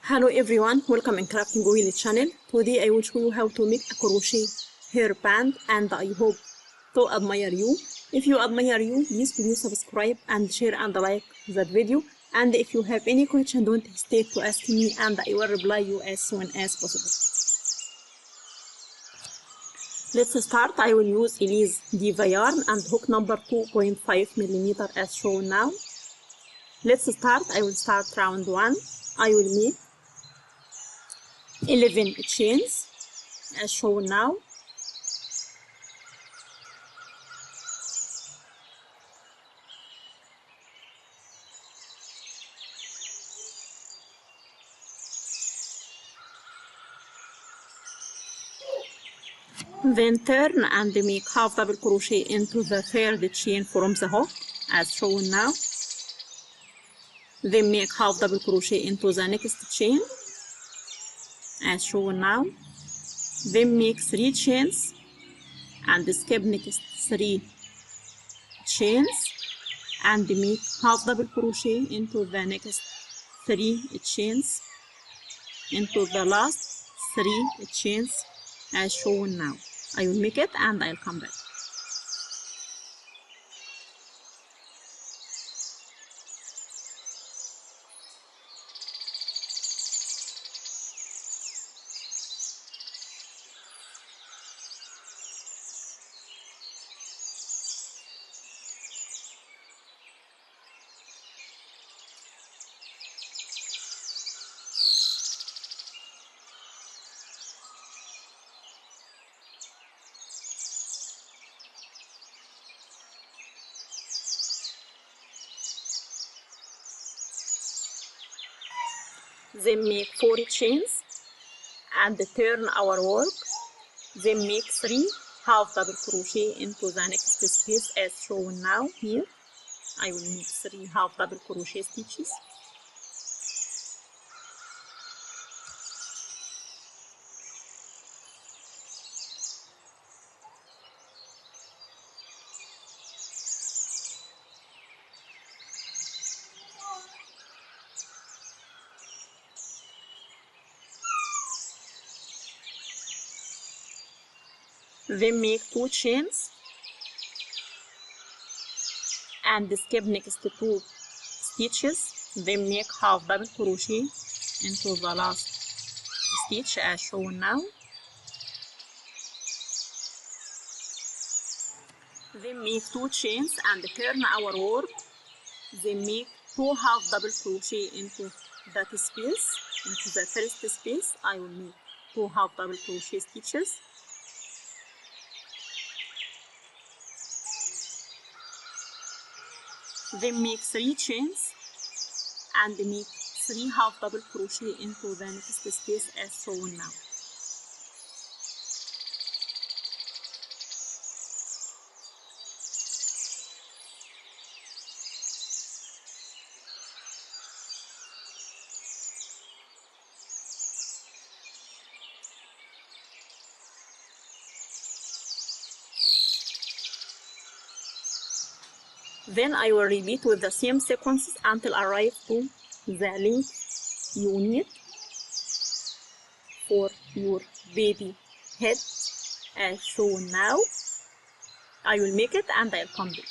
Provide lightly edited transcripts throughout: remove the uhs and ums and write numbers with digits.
Hello everyone, welcome in Crafting Wheel channel. Today I will show you how to make a crochet hairband and I hope to admire you. If you admire you, please subscribe and share and like that video. And if you have any question, don't hesitate to ask me and I will reply you as soon as possible. Let's start. I will use Elise Diva yarn and hook number 2.5mm as shown now. Let's start. I will start round 1. I will make 11 chains as shown now. Then turn and make half double crochet into the third chain from the hook as shown now. Then make half double crochet into the next chain as shown now. Then make 3 chains and skip next 3 chains and make half double crochet into the next 3 chains into the last 3 chains as shown now. I will make it and I'll come back. Then make 4 chains and turn our work. Then make 3 half double crochet into the next space as shown now here. I will make 3 half double crochet stitches. Then make 2 chains and skip next 2 stitches. Then make half double crochet into the last stitch as shown now. Then make 2 chains and turn our work. Then make 2 half double crochet into that space, into the first space. I will make 2 half double crochet stitches. Then make 3 chains and make 3 half double crochet into the next space as shown now. Then I will repeat with the same sequences until I arrive to the length you need for your baby head as shown now. I will make it and I'll come back.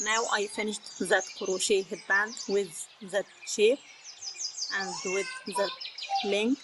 Now I finished that crochet headband with that shape and with that length.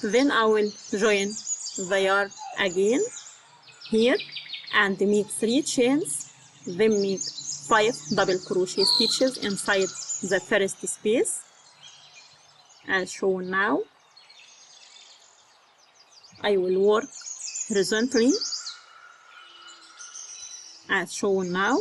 Then I will join the yarn again here and make 3 chains, then make 5 double crochet stitches inside the first space as shown now. I will work horizontally as shown now.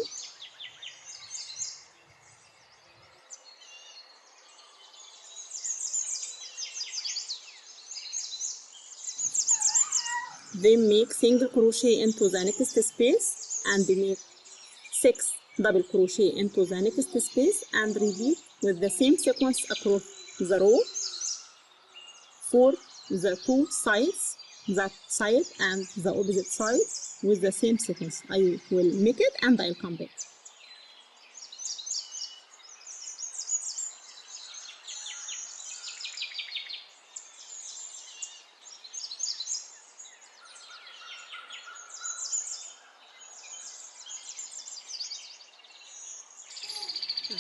Then make single crochet into the next space and make 6 double crochet into the next space and repeat with the same sequence across the row for the 2 sides, that side and the opposite side with the same sequence. I will make it and I'll come back.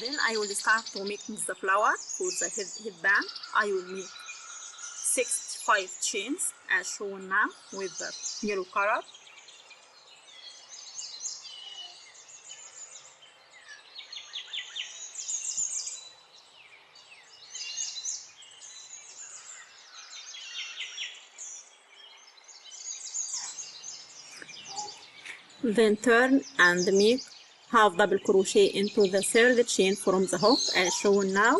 Then I will start to make the flower for the headband. I will make 65 chains as shown now with the yellow color. Then turn and make half double crochet into the third chain from the hook as shown now.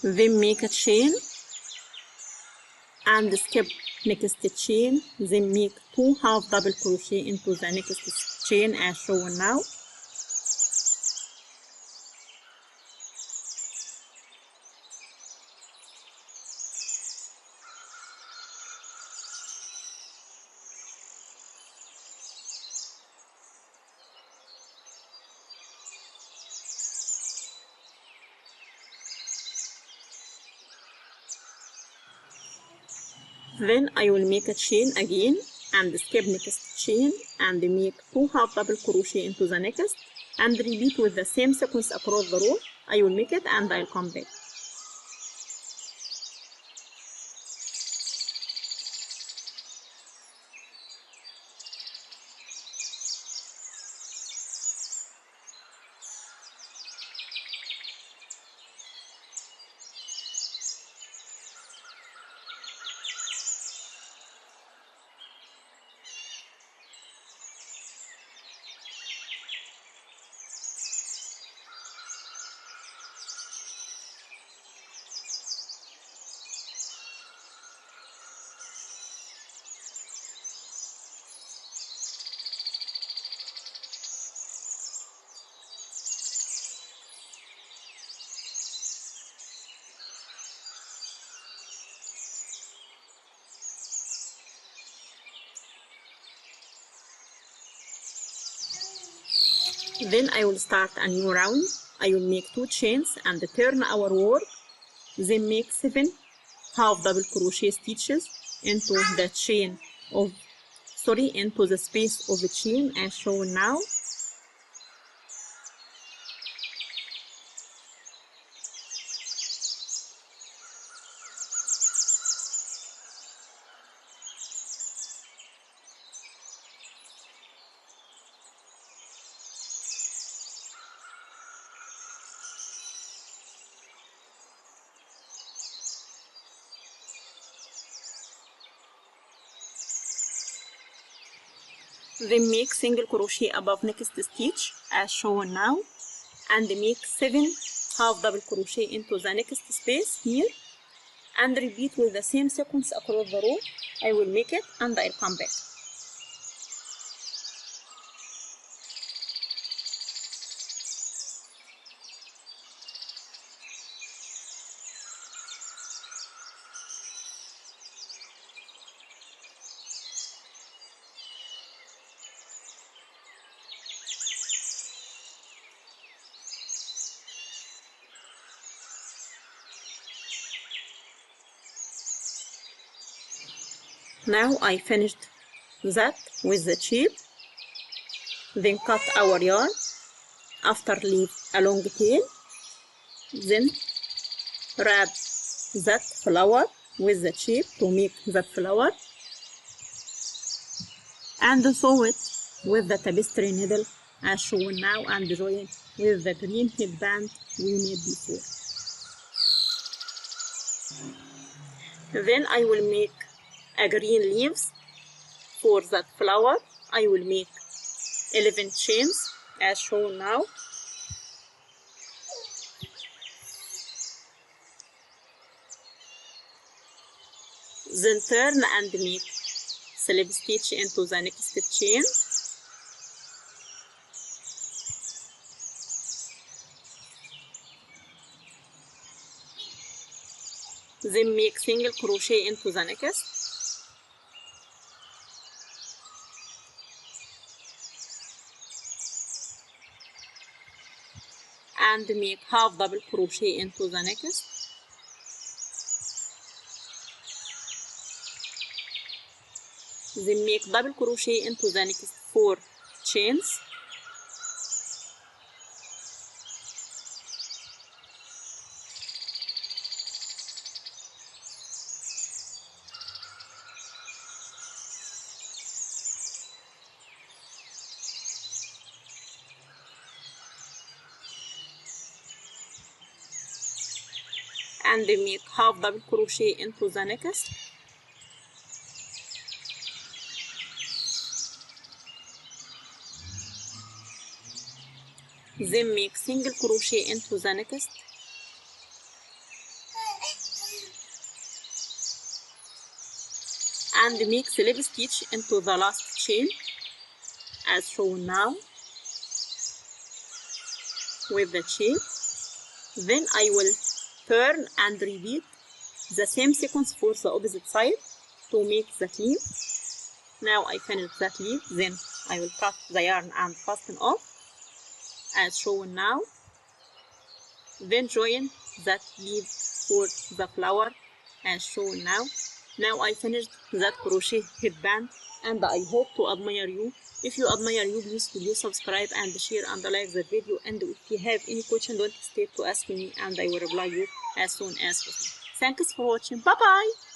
Then make a chain and skip next chain, then make 2 half double crochet into the next chain as shown now. Then I will make a chain again and skip next chain and make 2 half double crochet into the next and repeat with the same sequence across the row. I will make it and I'll come back. Then I will start a new round. I will make 2 chains and turn our work, then make 7 half double crochet stitches into the chain of into the space of the chain as shown now. Then make single crochet above next stitch as shown now and make 7 half double crochet into the next space here and repeat with the same sequence across the row. I will make it and I'll come back. Now I finished that with the shape. Then cut our yarn. After leave a long tail. Then wrap that flower with the shape to make that flower. And sew it with the tapestry needle as shown now and join with the green headband we made before. Then I will make a green leaves. For that flower I will make 11 chains as shown now. Then turn and make slip stitch into the next chain. Then make single crochet into the next. And make half double crochet into the next. Then make double crochet into the next 4 chains. And make half double crochet into the next. Then make single crochet into the next. And make slip stitch into the last chain as shown now with the shape. Then I will turn and repeat the same sequence for the opposite side to make that leaf. Now I finished that leaf, then I will cut the yarn and fasten off as shown now. Then join that leaf for the flower as shown now. Now I finished that crochet headband and I hope to admire you. If you admire you, please subscribe and share and like the video. And if you have any question, don't hesitate to ask me and I will reply you as soon as possible. Thanks for watching. Bye bye.